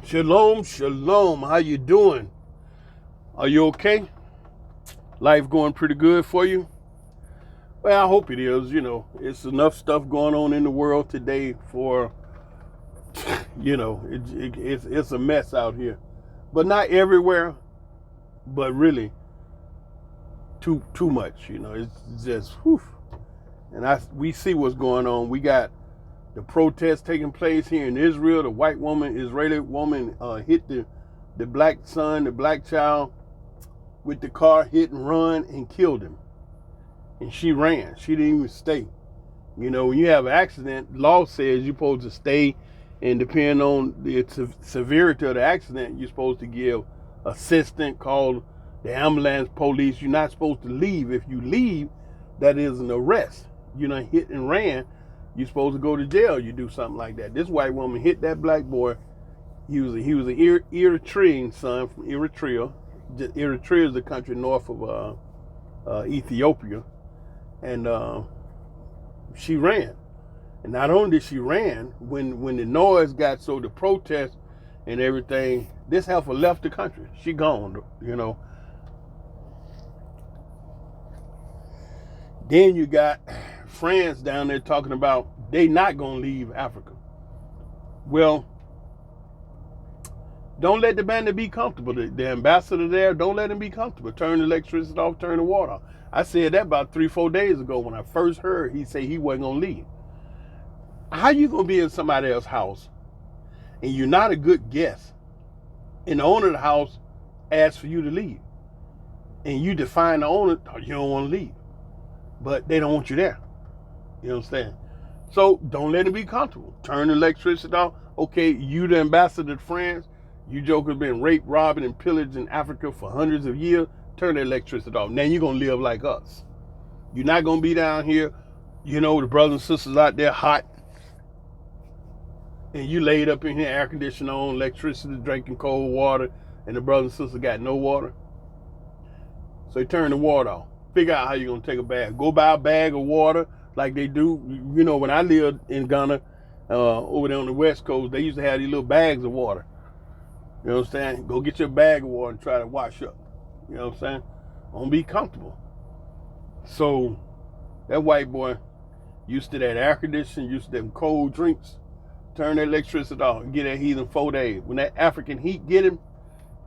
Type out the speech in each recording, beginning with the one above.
Shalom, shalom. How you doing? Are you okay? Life going pretty good for you? Well, I hope it is. It's enough stuff going on in the world today for, it's a mess out here. But not everywhere, but really too much. It's just, whew. And we see what's going on. We got the protests taking place here in Israel. The Israeli woman, hit the black son, the black child, with the car, hit and run, and killed him. And she ran. She didn't even stay. When you have an accident, law says you're supposed to stay, and depending on the severity of the accident, you're supposed to give assistance, call the ambulance, police. You're not supposed to leave. If you leave, that is an arrest. Hit and ran, you're supposed to go to jail. You do something like that. This white woman hit that black boy. He was an Eritrean son from Eritrea. Eritrea is the country north of Ethiopia, and she ran. And not only did she ran, when the noise got so, the protest and everything, this heifer left the country. She gone. Then you got France down there talking about they not gonna leave Africa. Well, don't let the bandit be comfortable. The ambassador there, don't let him be comfortable. Turn the electricity off, turn the water off. I said that about 3-4 days ago when I first heard he say he wasn't gonna leave. How you gonna be in somebody else's house and you're not a good guest, and the owner of the house asks for you to leave, and you define the owner, you don't want to leave, but they don't want you there. You understand? So don't let him be comfortable. Turn the electricity off. Okay, you the ambassador to France. You jokers been raped, robbed, and pillaged in Africa for hundreds of years. Turn the electricity off. Now you're going to live like us. You're not going to be down here, the brothers and sisters out there hot, and you laid up in here, air conditioning on, electricity, drinking cold water, and the brothers and sisters got no water. So you turn the water off. Figure out how you're going to take a bath. Go buy a bag of water like they do. When I lived in Ghana, over there on the West Coast, they used to have these little bags of water. You know what I'm saying? Go get your bag of water and try to wash up. You know what I'm saying? Don't be comfortable. So that white boy used to that air conditioning, used to them cold drinks. Turn the electricity off and get that heathen 4 days. When that African heat get him,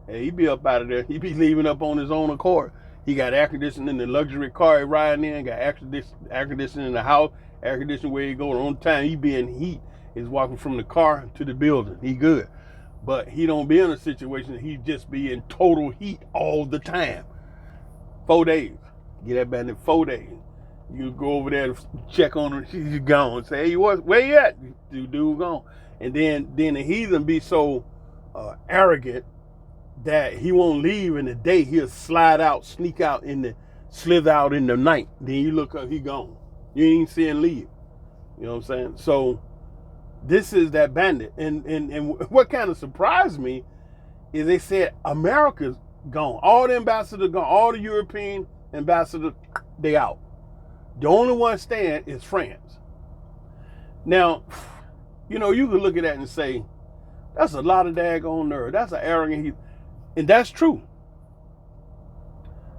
hey, he be up out of there. He be leaving up on his own accord. He got air conditioning in the luxury car he riding in, got air conditioning in the house, air conditioning where he going. On time he be in heat, is walking from the car to the building. He good. But he don't be in a situation that he just be in total heat all the time. 4 days. Get that bandit 4 days. You go over there to check on her, she's gone. Say, hey, where you at? Dude gone. And then the heathen be so arrogant that he won't leave in the day. He'll slide out, slither out in the night. Then you look up, he gone. You ain't see him leave. You know what I'm saying? So this is that bandit. And what kind of surprised me is they said America's gone. All the ambassadors gone. All the European ambassadors, they out. The only one staying is France. Now, you can look at that and say, that's a lot of daggone nerve. That's an arrogant. And that's true.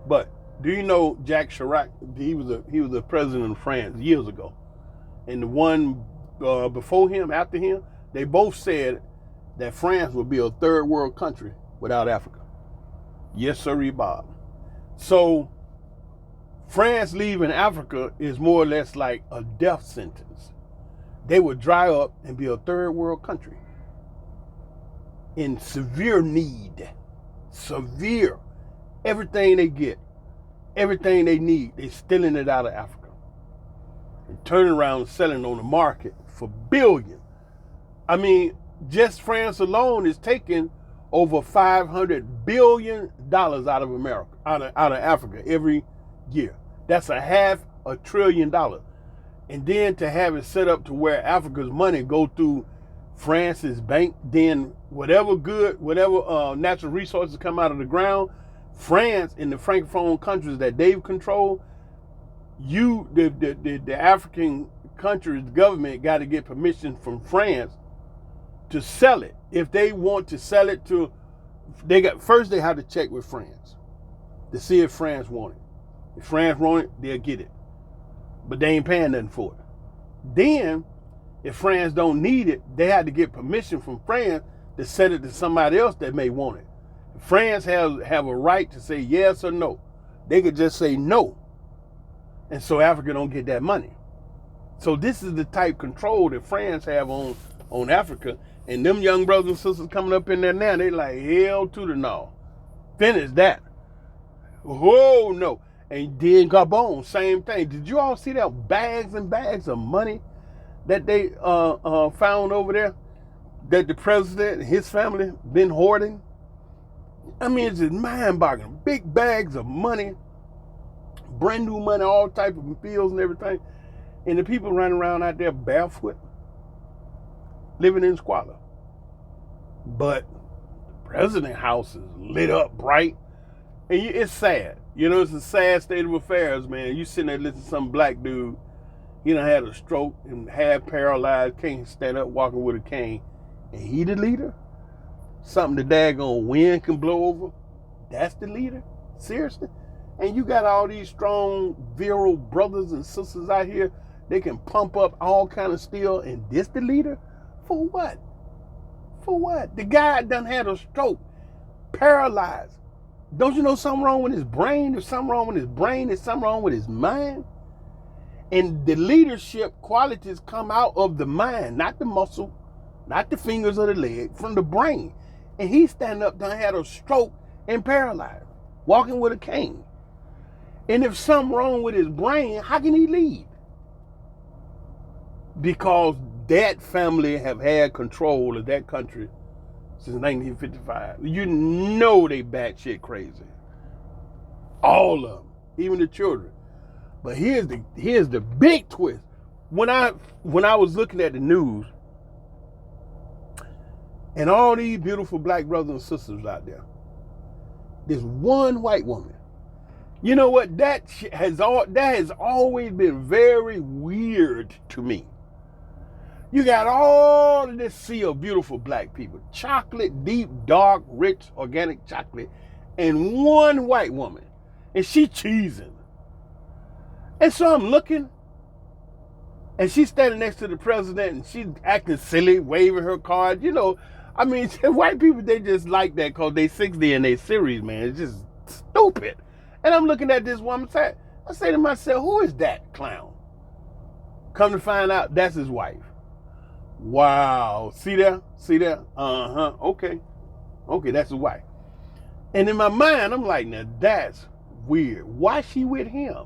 But do you know Jacques Chirac? He was a president of France years ago. And the one before him, after him, they both said that France would be a third world country without Africa. Yes, sir, Bob. So France leaving Africa is more or less like a death sentence. They would dry up and be a third world country in severe need. Severe. Everything they get, everything they need, they're stealing it out of Africa and turning around and selling on the market for billions. I mean, just France alone is taking over $500 billion out of America, out of Africa every year. That's $500 billion. And then to have it set up to where Africa's money go through France's bank, then whatever natural resources come out of the ground, France and the Francophone countries that they've controlled, the African country's government got to get permission from France to sell it. if they want to sell it to, they have to check with France to see if France want it. If France want it, they'll get it. But they ain't paying nothing for it. Then, if France don't need it, they had to get permission from France to sell it to somebody else that may want it. France have a right to say yes or no. They could just say no. And so Africa don't get that money. So this is the type control that France have on Africa. And them young brothers and sisters coming up in there now, they like, hell to the no. Finish that. Oh, no. And then Gabon, same thing. Did you all see that bags and bags of money that they found over there that the president and his family been hoarding? I mean, it's just mind-boggling. Big bags of money, brand new money, all type of fields and everything. And the people running around out there barefoot, living in squalor. But the president's house is lit up bright. And it's sad. You know, it's a sad state of affairs, man. You sitting there listening to some black dude, he done had a stroke and half paralyzed, can't stand up walking with a cane. And he the leader? Something the daggone wind can blow over? That's the leader? Seriously? And you got all these strong, virile brothers and sisters out here, they can pump up all kind of steel, and this the leader? For what? For what? The guy done had a stroke, paralyzed. Don't you know something wrong with his brain? There's something wrong with his brain. There's something wrong with his mind. And the leadership qualities come out of the mind, not the muscle, not the fingers or the leg, from the brain. And he standing up, done had a stroke and paralyzed, walking with a cane. And if something wrong with his brain, how can he lead? Because that family have had control of that country since 1955. You know they batshit crazy. All of them, even the children. But here's the big twist. When I was looking at the news, and all these beautiful black brothers and sisters out there, there's one white woman. You know what? That has always been very weird to me. You got all of this sea of beautiful black people, chocolate, deep, dark, rich, organic chocolate, and one white woman, and she cheesing. And so I'm looking, and she's standing next to the president, and she's acting silly, waving her card. You know, I mean, white people, they just like that because they 60 and they serious, man. It's just stupid. And I'm looking at this woman, I say to myself, who is that clown? Come to find out, that's his wife. Wow. See there? See there? Uh-huh. Okay, that's his wife. And in my mind, I'm like, now that's weird. Why she with him?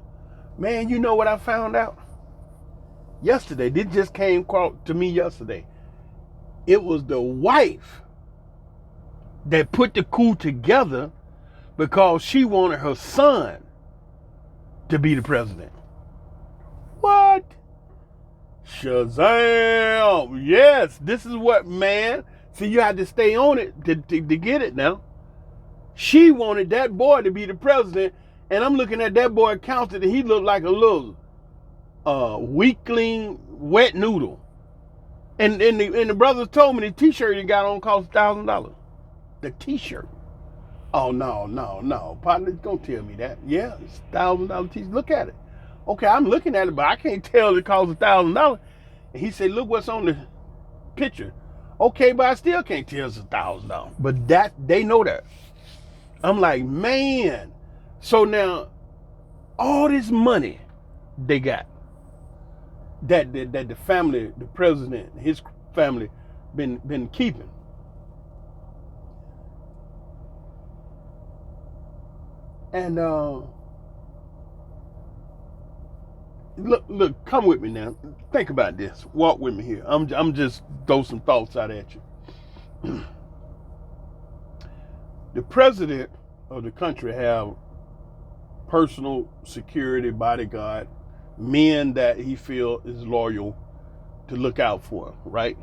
Man, you know what I found out? Yesterday, this just came to me yesterday. It was the wife that put the coup together because she wanted her son to be the president. What? Shazam! Yes, this is what, man. See, you had to stay on it to get it now. She wanted that boy to be the president, and I'm looking at that boy counted, and he looked like a little weakling wet noodle. And the brothers told me the t-shirt he got on cost $1,000. The t-shirt. Oh, no. Partner, don't tell me that. Yeah, it's $1,000 t-shirt. Look at it. Okay, I'm looking at it, but I can't tell it costs $1,000. And he said, look what's on the picture. Okay, but I still can't tell it's $1,000. But they know that. I'm like, man. So now, all this money they got, that the family, the president, his family been keeping. And look, come with me now. Think about this. Walk with me here. I'm just throw some thoughts out at you. The president of the country have personal security bodyguard, men that he feel is loyal to look out for, right?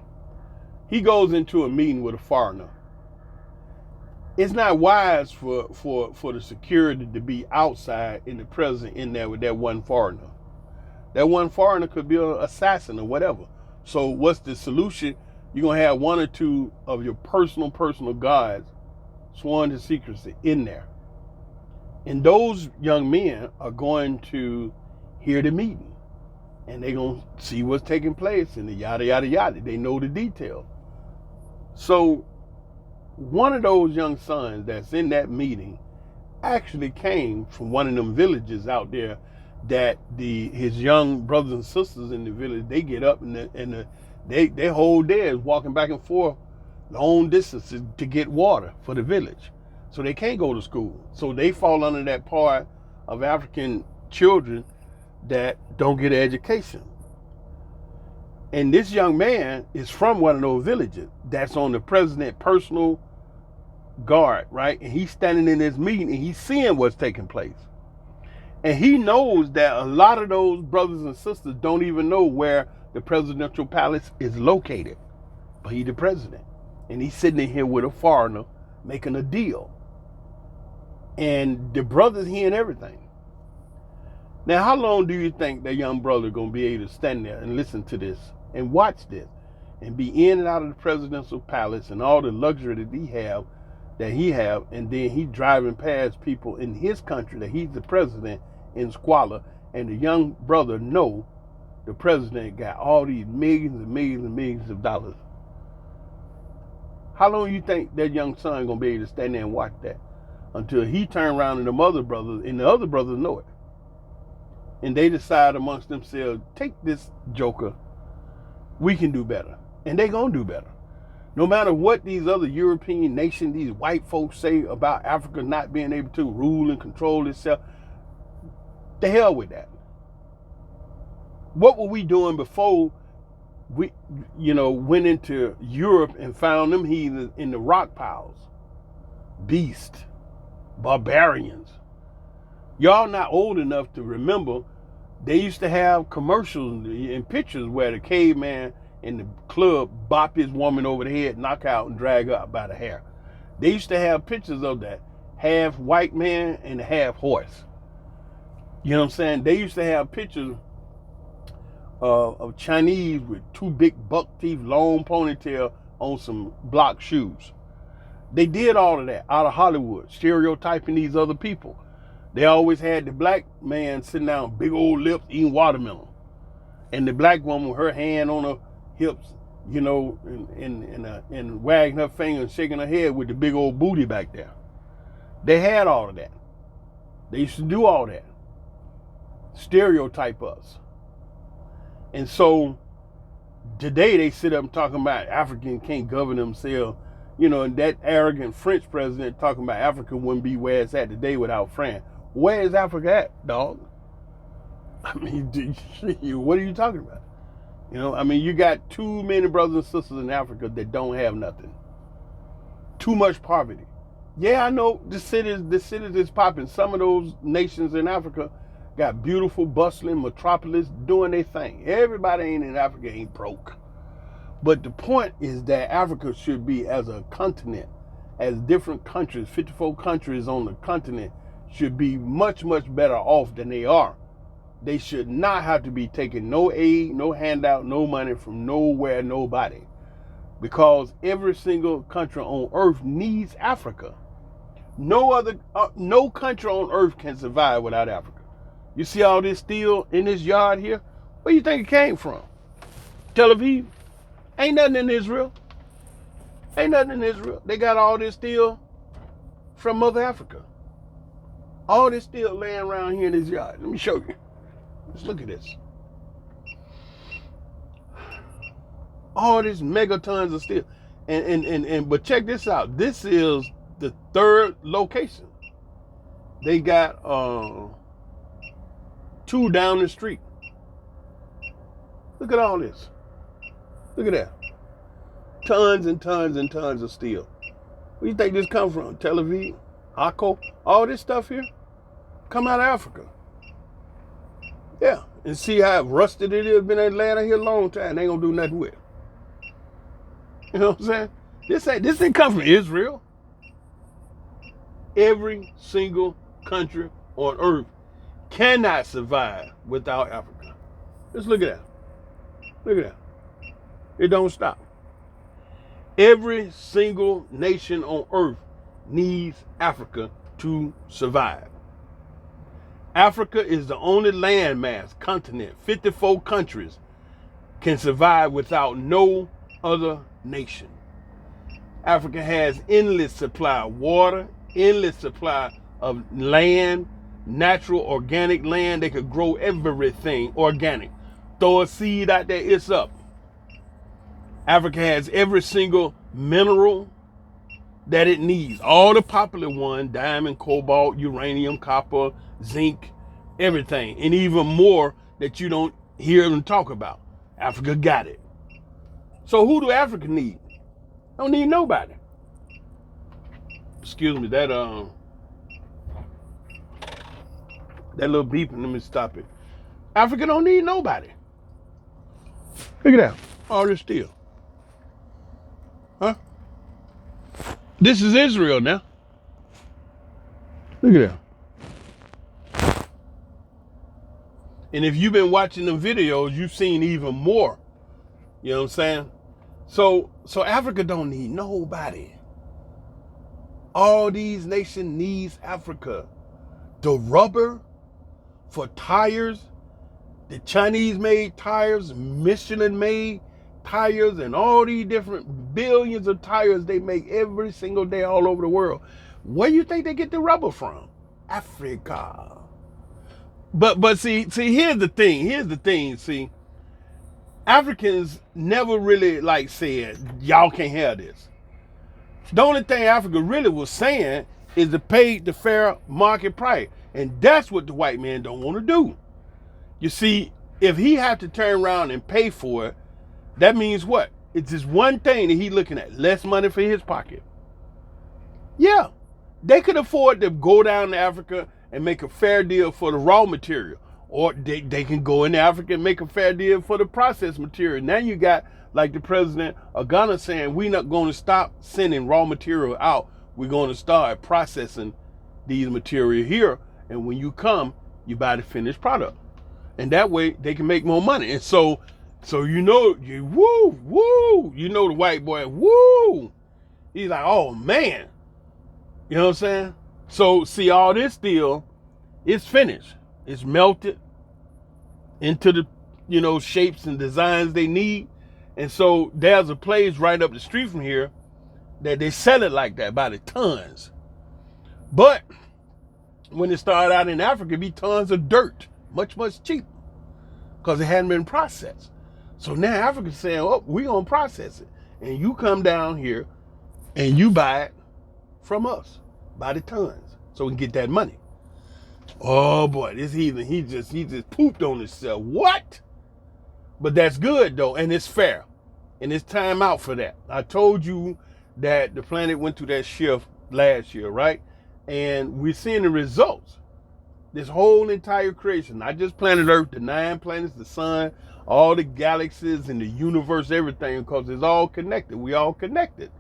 He goes into a meeting with a foreigner. It's not wise for the security to be outside and the president in there with that one foreigner. That one foreigner could be an assassin or whatever. So what's the solution? you're going to have one or two of your personal guards sworn to secrecy in there. And those young men are going to hear the meeting. And they're going to see what's taking place and the yada, yada, yada. They know the details. So one of those young sons that's in that meeting actually came from one of them villages out there that his young brothers and sisters in the village, they get up and their whole day is walking back and forth long distances to get water for the village. So they can't go to school. So they fall under that part of African children that don't get an education. And this young man is from one of those villages that's on the president's personal guard, right? And he's standing in this meeting and he's seeing what's taking place. And he knows that a lot of those brothers and sisters don't even know where the presidential palace is located. But he's the president. And he's sitting in here with a foreigner making a deal. And the brother's hearing everything. Now, how long do you think that young brother going to be able to stand there and listen to this and watch this and be in and out of the presidential palace and all the luxury that he have, and then he driving past people in his country that he's the president in squalor, and the young brother know the president got all these millions and millions and millions of dollars? How long you think that young son gonna be able to stand there and watch that until he turn around and the other brothers know it, and they decide amongst themselves, take this joker, we can do better, and they gonna do better. No matter what these other European nations, these white folks say about Africa not being able to rule and control itself, the hell with that. What were we doing before we, went into Europe and found them heathens in the rock piles? Beast, barbarians. Y'all not old enough to remember they used to have commercials and pictures where the caveman in the club bop his woman over the head, knock out, and drag her up by the hair. They used to have pictures of that half white man and half horse. You know what I'm saying? They used to have pictures of Chinese with two big buck teeth, long ponytail on some block shoes. They did all of that out of Hollywood, stereotyping these other people. They always had the black man sitting down, big old lips, eating watermelon. And the black woman with her hand on her hips, and wagging her finger and shaking her head with the big old booty back there. They had all of that. They used to do all that. Stereotype us. And so today they sit up and talking about Africans can't govern themselves. And that arrogant French president talking about Africa wouldn't be where it's at today without France. Where is Africa at, dog? I mean, what are you talking about? You got too many brothers and sisters in Africa that don't have nothing. Too much poverty. Yeah, I know the cities is popping. Some of those nations in Africa got beautiful, bustling metropolis doing their thing. Everybody in Africa ain't broke. But the point is that Africa should be, as a continent, as different countries, 54 countries on the continent, should be much, much better off than they are. They should not have to be taking no aid, no handout, no money from nowhere, nobody. Because every single country on earth needs Africa. No country on earth can survive without Africa. You see all this steel in this yard here? Where do you think it came from? Tel Aviv? Ain't nothing in Israel. They got all this steel from Mother Africa. All this steel laying around here in this yard. Let me show you. Let's look at this. All this megatons of steel. But check this out. This is the third location. They got two down the street. Look at all this. Look at that. Tons and tons and tons of steel. Where do you think this come from? Tel Aviv? Akko? All this stuff here come out of Africa. Yeah. And see how rusted it is. Been in Atlanta here a long time. They ain't gonna do nothing with it. You know what I'm saying? This didn't come from Israel. Every single country on earth cannot survive without Africa. Just look at that. Look at that. It don't stop. Every single nation on earth needs Africa to survive. Africa is the only landmass continent, 54 countries can survive without no other nation. Africa has endless supply of water, endless supply of land, natural organic land. They could grow everything organic. Throw a seed out there, it's up. Africa has every single mineral that it needs. All the popular ones, diamond, cobalt, uranium, copper, zinc, everything. And even more that you don't hear them talk about. Africa got it. So who do Africa need? Don't need nobody. Excuse me, that little beeping, let me stop it. Africa don't need nobody. Look at that. All this steel. Huh? This is Israel now. Look at that. And if you've been watching the videos, you've seen even more. You know what I'm saying? So Africa don't need nobody. All these nations needs Africa. The rubber for tires, the Chinese made tires, Michelin made tires, and all these different billions of tires they make every single day all over the world. Where do you think they get the rubber from? Africa. But see, here's the thing. See, Africans never really like said, y'all can't have this. The only thing Africa really was saying is to pay the fair market price. And that's what the white man don't want to do. You see, if he had to turn around and pay for it, that means what? It's just one thing that he's looking at, less money for his pocket. Yeah, they could afford to go down to Africa and make a fair deal for the raw material. Or they can go into Africa and make a fair deal for the processed material. Now you got, like the president of Ghana saying, we're not going to stop sending raw material out. We're going to start processing these material here. And when you come, you buy the finished product. And that way they can make more money. And so you know, the white boy, woo. He's like, oh man. You know what I'm saying? So see, all this steel is finished. It's melted into the, shapes and designs they need. And so there's a place right up the street from here that they sell it like that by the tons. But when it started out in Africa, it'd be tons of dirt, much, much cheaper because it hadn't been processed. So now Africa's saying, oh, we're going to process it. And you come down here and you buy it from us by the tons so we can get that money. Oh boy, this heathen, he just pooped on himself. What? But that's good though, and it's fair. And it's time out for that. I told you that the planet went through that shift last year, right? And we're seeing the results. This whole entire creation, not just planet Earth, the 9 planets, the sun, all the galaxies and the universe, everything, because it's all connected. We all connected.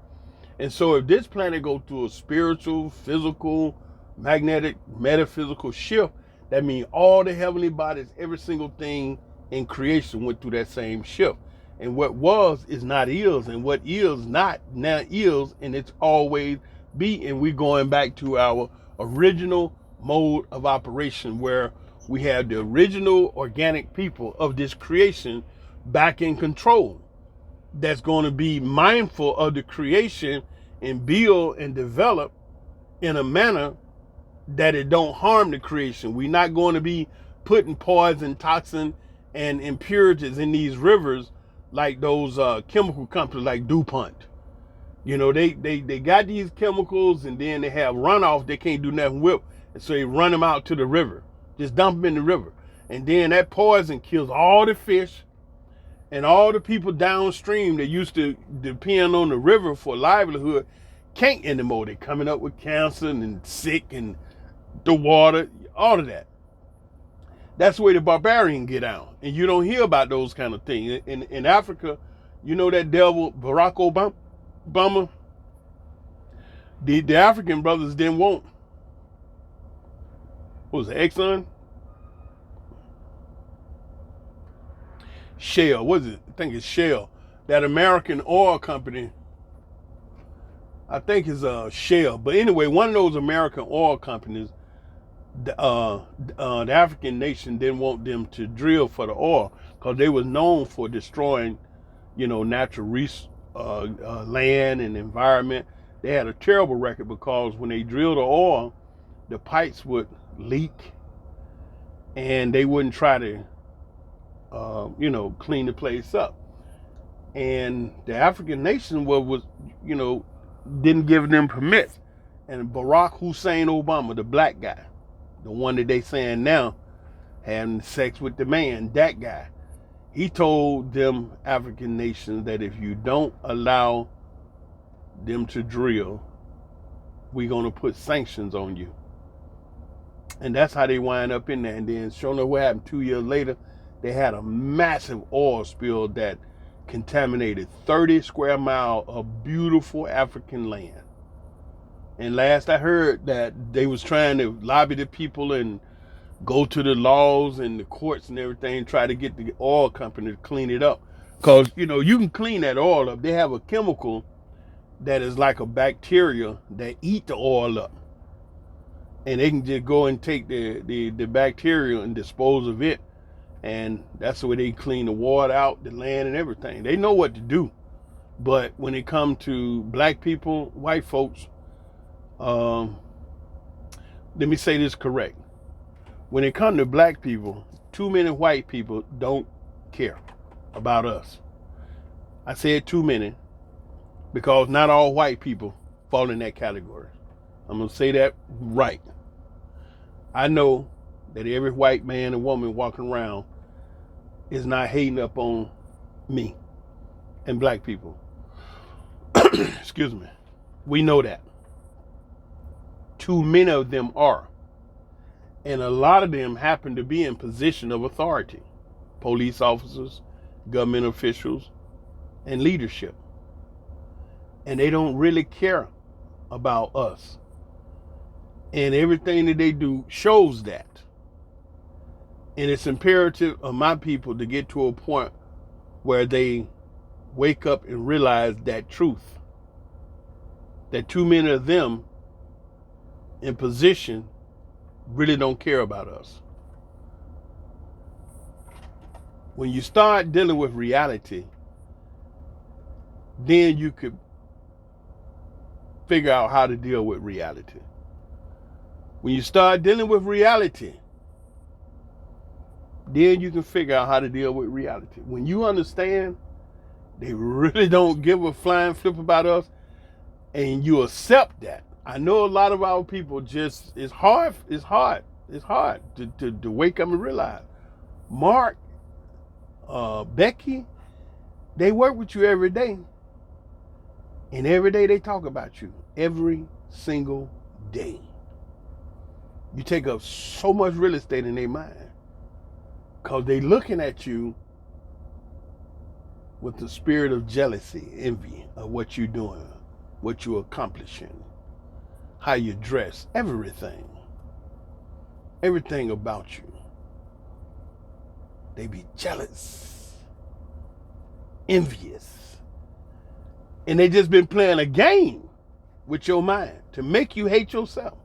And so if this planet go through a spiritual, physical, magnetic, metaphysical shift, that means all the heavenly bodies, every single thing in creation went through that same shift. And what was is not is, and what is not now is, and it's always be. And we're going back to our original mode of operation where we have the original organic people of this creation back in control. That's going to be mindful of the creation and build and develop in a manner that it don't harm the creation. We're not going to be putting poison, toxin, and impurities in these rivers like those chemical companies like DuPont. They got these chemicals and then they have runoff they can't do nothing with. And so they run them out to the river. Just dump them in the river. And then that poison kills all the fish and all the people downstream that used to depend on the river for livelihood can't anymore. They're coming up with cancer and sick and the water, all of that. That's where the barbarian get out. And you don't hear about those kind of things. In Africa, that devil, Barack Obama, the African brothers didn't want, what was it, Exxon? Shell, what is it? I think it's Shell. That American oil company I think it's Shell. But anyway, one of those American oil companies, the African nation didn't want them to drill for the oil because they was known for destroying, natural land and environment. They had a terrible record because when they drilled the oil, the pipes would leak, and they wouldn't try to, clean the place up. And the African nation was didn't give them permit. And Barack Hussein Obama, the black guy, the one that they saying now having sex with the man, that guy, he told them African nations that if you don't allow them to drill, we're going to put sanctions on you. And that's how they wind up in there. And then sure enough, what happened 2 years later, they had a massive oil spill that contaminated 30 square miles of beautiful African land. And last I heard that they was trying to lobby the people and go to the laws and the courts and everything, try to get the oil company to clean it up. Because, you can clean that oil up. They have a chemical that is like a bacteria that eat the oil up. And they can just go and take the bacteria and dispose of it. And that's the way they clean the water out, the land and everything. They know what to do. But when it comes to black people, white folks, let me say this correct. When it comes to black people, too many white people don't care about us. I said too many because not all white people fall in that category. I'm going to say that right. I know that every white man and woman walking around is not hating up on me and black people. Excuse me. We know that. Too many of them are. And a lot of them happen to be in position of authority. Police officers, government officials, and leadership. And they don't really care about us. And everything that they do shows that. And it's imperative of my people to get to a point where they wake up and realize that truth. That too many of them in position really don't care about us. When you start dealing with reality, then you could figure out how to deal with reality. When you start dealing with reality, then you can figure out how to deal with reality. When you understand they really don't give a flying flip about us, and you accept that. I know a lot of our people just, it's hard to wake up and realize. Mark, Becky, they work with you every day. And every day they talk about you. Every single day. You take up so much real estate in their mind. Because they looking at you with the spirit of jealousy, envy of what you're doing, what you're accomplishing, how you dress, everything. Everything about you. They be jealous, envious. And they just been playing a game with your mind to make you hate yourself.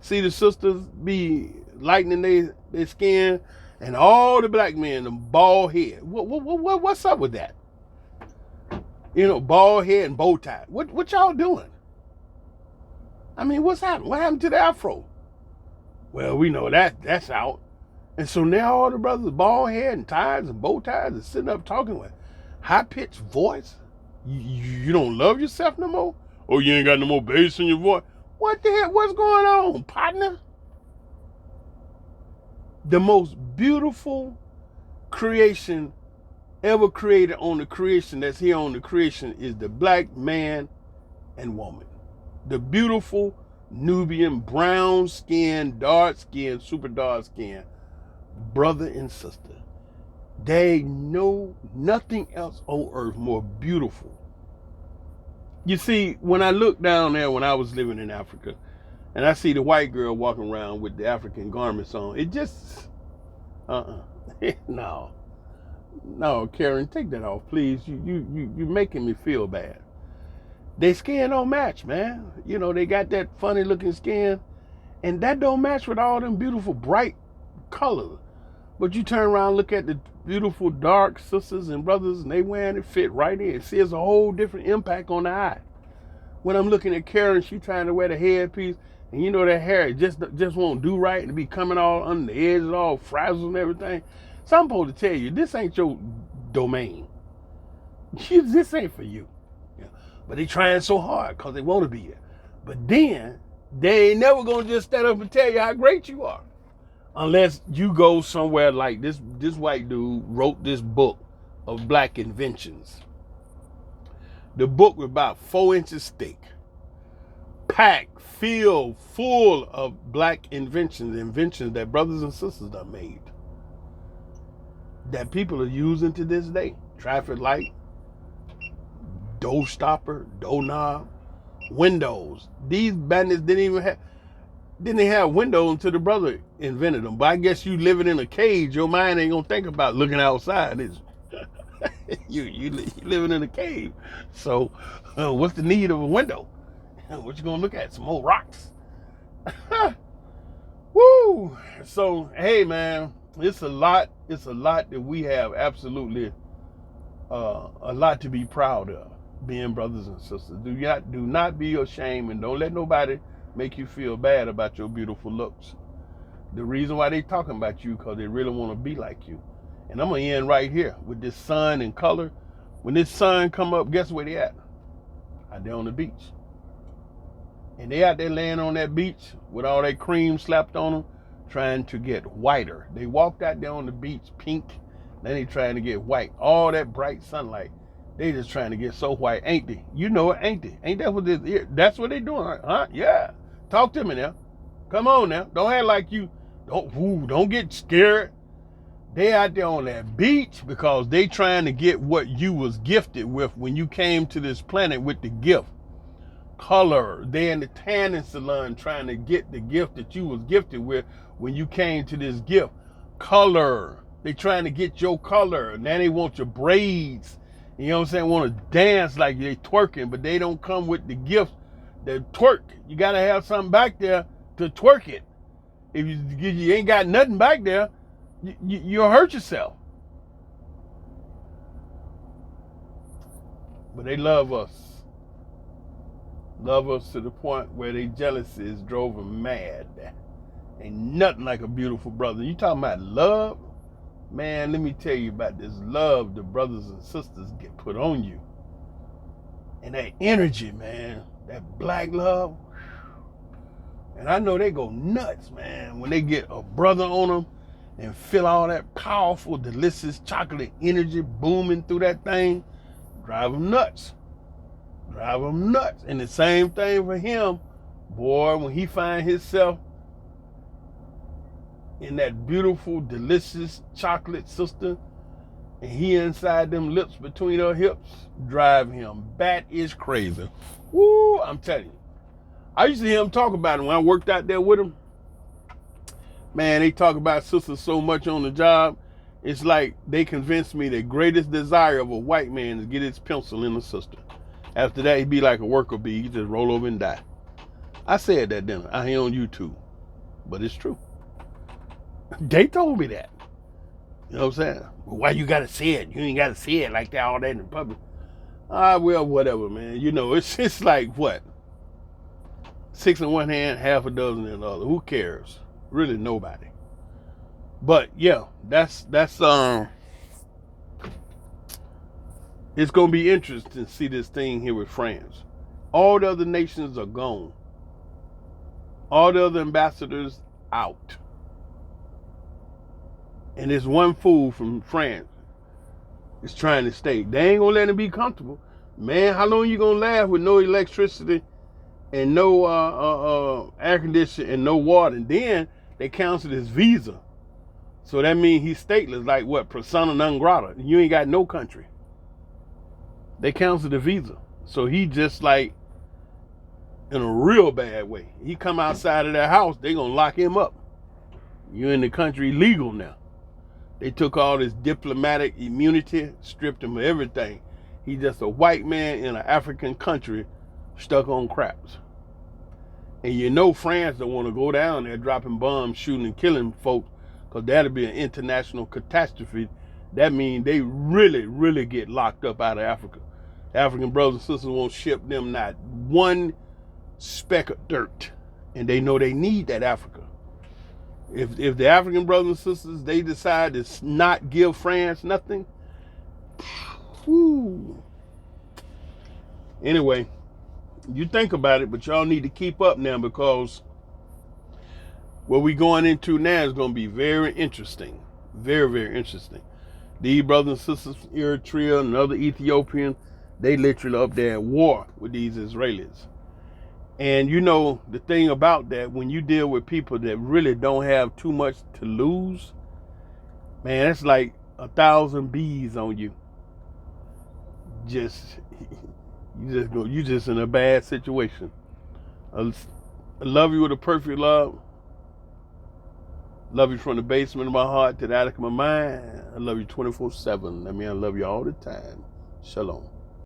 See the sisters be lightening their skin, and all the black men, them bald head. What's up with that? Bald head and bow tie. What y'all doing? I mean, what's happened? What happened to the afro? Well, we know that's out. And so now all the brothers, bald head and ties and bow ties, are sitting up talking with high-pitched voice. You don't love yourself no more? Oh, you ain't got no more bass in your voice? What the heck? What's going on, partner? The most beautiful creation ever created on the creation that's here on the creation is the black man and woman. The beautiful Nubian, brown skin, dark skin, super dark skin, brother and sister. They know nothing else on earth more beautiful. You see, when I look down there when I was living in Africa, and I see the white girl walking around with the African garments on, it just, no, Karen, take that off, please. You're making me feel bad. Their skin don't match, man. You know, they got that funny looking skin, and that don't match with all them beautiful bright colors. But you turn around and look at the beautiful dark sisters and brothers, and they wearing it fit right in. See, it's a whole different impact on the eye. When I'm looking at Karen, she trying to wear the headpiece, and you know that hair just won't do right and be coming all under the edges, all frazzled and everything. So I'm supposed to tell you, this ain't your domain. This ain't for you. Yeah. But they trying so hard because they want to be it. But then they ain't never gonna just stand up and tell you how great you are, unless you go somewhere like this. This white dude wrote this book of black inventions. The book was about 4 inches thick, packed, filled, full of black inventions that brothers and sisters done made, that people are using to this day. Traffic light, door stopper, door knob, windows. These bandits didn't have windows until the brother invented them. But I guess you living in a cage, your mind ain't gonna think about looking outside, is you living in a cave. So what's the need of a window? What you gonna look at? Some old rocks. Woo! So hey man, it's a lot that we have absolutely a lot to be proud of, being brothers and sisters. Do not be ashamed, and don't let nobody make you feel bad about your beautiful looks. The reason why they talking about you, because they really want to be like you. And I'm gonna end right here with this sun and color. When this sun come up, guess where they at? Out there on the beach. And they out there laying on that beach with all that cream slapped on them, trying to get whiter. They walked out there on the beach pink, then they trying to get white. All that bright sunlight, they just trying to get so white, ain't they? You know it, ain't they? Ain't that what this is? That's what they doing, huh? Yeah. Talk to me now. Come on now. Don't act like you, don't get scared. They out there on that beach because they trying to get what you was gifted with when you came to this planet with the gift. Color. They in the tanning salon trying to get the gift that you was gifted with when you came to this gift. Color. They trying to get your color. Now they want your braids. You know what I'm saying? Want to dance like they twerking, but they don't come with the gift. The twerk. You got to have something back there to twerk it. If you ain't got nothing back there, you'll hurt yourself. But they love us. Love us to the point where their jealousies drove them mad. Ain't nothing like a beautiful brother. You talking about love? Man, let me tell you about this love the brothers and sisters get put on you. And that energy, man, that black love. And I know they go nuts, man, when they get a brother on them and feel all that powerful, delicious chocolate energy booming through that thing. Drive them nuts. Drive them nuts. And the same thing for him, boy, when he find himself in that beautiful, delicious chocolate sister, and he inside them lips between her hips, drive him bat is crazy. Woo, I'm telling you. I used to hear him talk about it when I worked out there with him. Man, they talk about sisters so much on the job. It's like they convinced me the greatest desire of a white man is get his pencil in a sister. After that, he'd be like a worker bee. He'd just roll over and die. I said that then. I hear on YouTube. But it's true. They told me that. You know what I'm saying? Well, why you gotta say it? You ain't gotta say it like that all that in public. Well, whatever, man. You know, it's like what? 6 in one hand, half a dozen in the other. Who cares? Really nobody. But yeah, that's it's gonna be interesting to see this thing here with France. All the other nations are gone. All the other ambassadors out. And there's one fool from France is trying to stay. They ain't gonna let him be comfortable. Man, how long you gonna last with no electricity and no air conditioning and no water? And then they canceled his visa. So that means he's stateless, like what, persona non grata. You ain't got no country. They canceled the visa. So he just like in a real bad way. He come outside of their house, they gonna lock him up. You in the country legal now. They took all his diplomatic immunity, stripped him of everything. He's just a white man in an African country stuck on craps. And you know France don't want to go down there dropping bombs, shooting and killing folks, because that'll be an international catastrophe. That means they really, really get locked up out of Africa. African brothers and sisters won't ship them not one speck of dirt. And they know they need that Africa. If the African brothers and sisters, they decide to not give France nothing, whew. Anyway, you think about it, but y'all need to keep up now, because what we going into now is going to be very interesting. Very, very interesting. These brothers and sisters from Eritrea and other Ethiopians, they literally up there at war with these Israelis. And you know, the thing about that, when you deal with people that really don't have too much to lose, man, that's like 1,000 bees on you. You just in a bad situation. I love you with a perfect love. Love you from the basement of my heart to the attic of my mind. I love you 24/7. I mean, I love you all the time. Shalom.